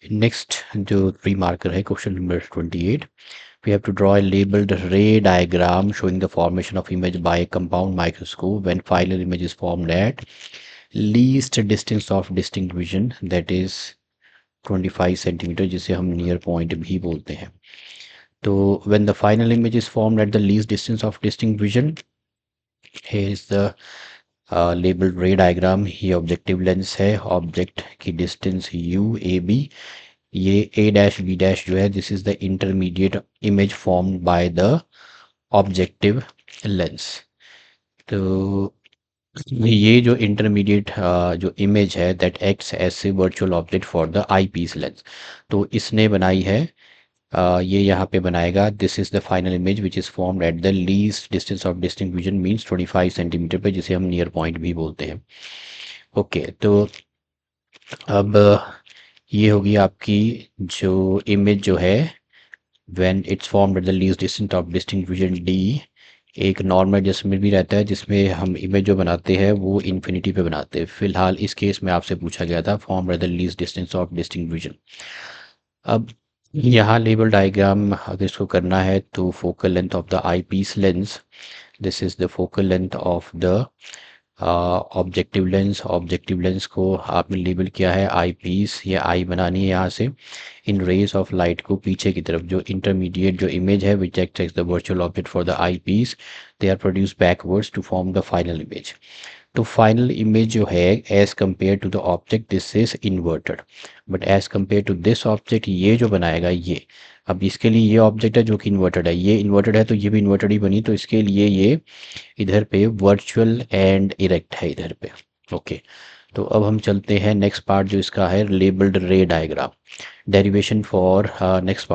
Next जो 3 marker है question number 28, we have to draw a labeled ray diagram showing the formation of image by a compound microscope when final image is formed at least distance of distinct vision, that is 25 centimetre, जिसे हम near point भी बोलते हैं. तो when the final image is formed at the least distance of distinct vision, here is the labelled ray diagram. ये objective lens है, object की distance u A B, ये ए डैश बी डैश जो है this is the intermediate image formed by the objective lens. तो ये जो intermediate जो इमेज है that acts as a virtual object for the I piece lens, तो इसने बनाई है. ये यहाँ पे बनाएगा. This is the final image which is formed at the least distance of distinct vision means 25 centimetre पे, जिसे हम नियर पॉइंट भी बोलते हैं. ओके, तो अब ये होगी आपकी जो इमेज जो है when it's formed at the least distance of distinct vision D. एक नॉर्मल एडजस्टमेंट भी रहता है जिसमें हम इमेज जो बनाते हैं वो इन्फिनिटी पे बनाते हैं. फिलहाल इस केस में आपसे पूछा गया था form at the least distance of distinct vision. अब यहाँ लेबल डायग्राम अगर इसको करना है तो focal length of the I piece lens, this is the focal length of the objective lens. Objective lens को आपने लेबल किया है आई पीस. ये आई बनानी है यहाँ से. इन रेज ऑफ लाइट को पीछे की तरफ जो इंटरमीडिएट जो इमेज है which acts the virtual object for the I piece, they are produce backwards to form the final image. तो फाइनल इमेज जो है as compare to the object this is inverted, but as compare to this object ये जो बनाएगा ये, अब इसके लिए ये ऑब्जेक्ट है जो कि इन्वर्टेड है, ये इन्वर्टेड है तो ये भी इन्वर्टेड ही बनी, तो इसके लिए ये इधर पे वर्चुअल एंड इरेक्ट है इधर पे. ओके, तो अब हम चलते हैं नेक्स्ट पार्ट जो इसका है labelled ray diagram. Derivation for next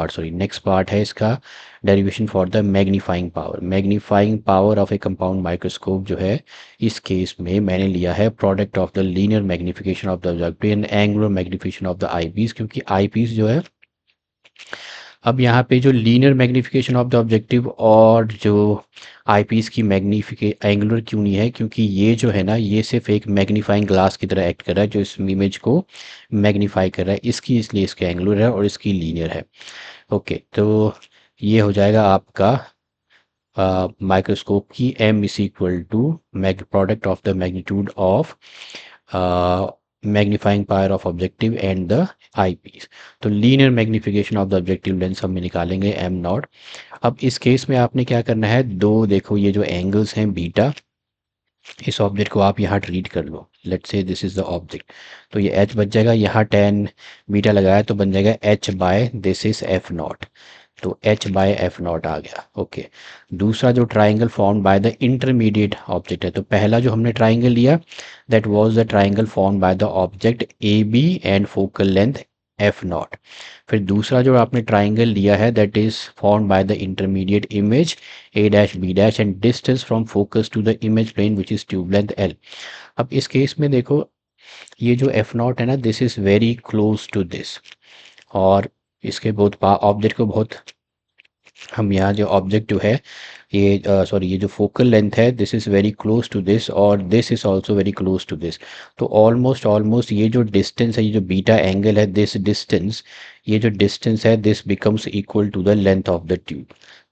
part है इसका derivation for the magnifying power. Magnifying power of a compound microscope जो है इस केस में मैंने लिया है product of the linear magnification of the object and angular magnification of the I piece, क्योंकि आई पीस जो है अब यहाँ पे जो linear magnification of the objective और जो आई पीस की एंगुलर क्यों नहीं है, क्योंकि ये जो है ना ये सिर्फ एक मैग्नीफाइंग ग्लास की तरह एक्ट कर रहा है जो इस इमेज को मैग्नीफाई कर रहा है, इसकी इसलिए इसके एंगुलर है और इसकी लीनियर है. ओके, तो ये हो जाएगा आपका माइक्रोस्कोप की m is equal to product of the magnitude of magnifying power of objective and the I piece. तो linear magnification of the objective lens हम निकालेंगे एम नॉट. अब इस केस में आपने क्या करना है, दो देखो ये जो एंगल्स हैं बीटा, इस ऑब्जेक्ट को आप यहाँ ट्रीट कर लो. Let's say this is the object, तो ये h बच जाएगा, यहाँ tan बीटा लगाया तो बन जाएगा h by this is f naught, तो h बाय एफ नॉट आ गया. ओके, दूसरा जो triangle form by the intermediate object है, तो पहला जो हमने ट्राइंगल लिया that was the triangle form by the object A B and focal length f naught. फिर दूसरा जो आपने ट्राइंगल लिया है that is form by the intermediate image A dash B dash and distance from focus to the image plane which is tube length L. अब इस case में देखो ये जो एफ नॉट है ना this is very close to this, और इसके बहुत ऑब्जेक्ट को बहुत हम यहाँ जो ऑब्जेक्ट जो है ये ये जो फोकल लेंथ है this is very close to this और this is also very close to this. तो ऑलमोस्ट ये जो डिस्टेंस है, ये जो बीटा एंगल है, दिस डिस्टेंस, ये जो डिस्टेंस है this becomes equal to the length of the tube.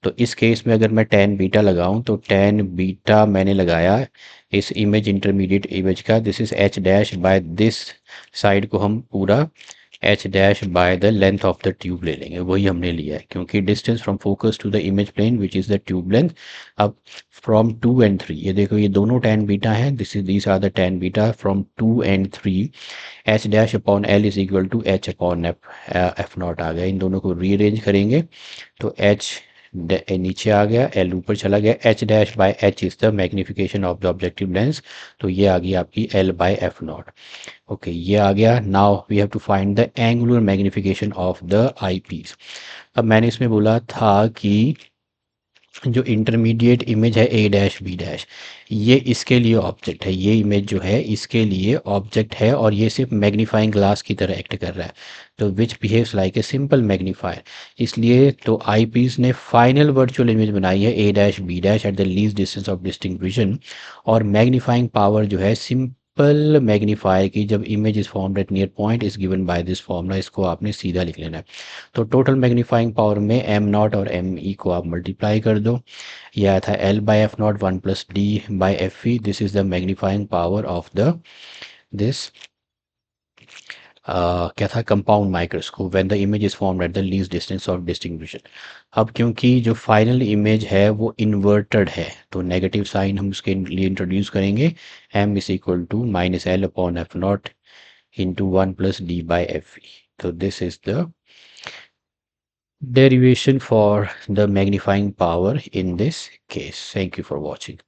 तो इस केस में अगर मैं tan बीटा लगाऊं तो tan बीटा मैंने लगाया इस इमेज इंटरमीडिएट इमेज का, this is h dash by this side को हम पूरा h dash by the length of the tube ले लेंगे, वही हमने लिया है क्योंकि distance from focus to the image plane which is the tube length. अब फ्रॉम 2 and 3 ये देखो ये दोनों tan बीटा हैं, these are the tan beta from 2 and 3, h dash upon l is equal to h upon F naught आ गया. इन दोनों को रीअरेंज करेंगे तो h नीचे आ गया, l ऊपर चला गया, h dash by h is the magnification of the objective lens, तो ये आ गई आपकी l by F naught. Okay, ये आ गया. Now we have to find the angular magnification of the I piece. अब मैंने इसमें बोला था कि जो इंटरमीडिएट इमेज है ए डैश बी डैश, ये इसके लिए ऑब्जेक्ट है, ये इमेज जो है इसके लिए ऑब्जेक्ट है और ये सिर्फ मैग्नीफाइंग ग्लास की तरह एक्ट कर रहा है, तो which behaves like a simple magnifier. इसलिए तो आई पीस ने फाइनल वर्चुअल इमेज बनाई है A dash B dash at the least distance of distinct vision, और मैग्नीफाइंग पावर जो है सिंपल मैग्नीफायर की जब image is formed at near point is given by this formula, इसको आपने सीधा लिख लेना है। तो टोटल मैग्नीफाइंग पावर में एम नॉट और एम ई को आप मल्टीप्लाई कर दो। यह आया था L by F naught 1 + d/f e। This is the magnifying power of the this क्या था, compound microscope when the image is formed at the least distance of distinction. अब क्योंकि जो फाइनल इमेज है वो इन्वर्टेड है तो नेगेटिव साइन हम उसके लिए इंट्रोड्यूस करेंगे। m is equal to -L/f0 into 1 + d/f e। So this is the derivation for the magnifying power in this case. Thank you for watching.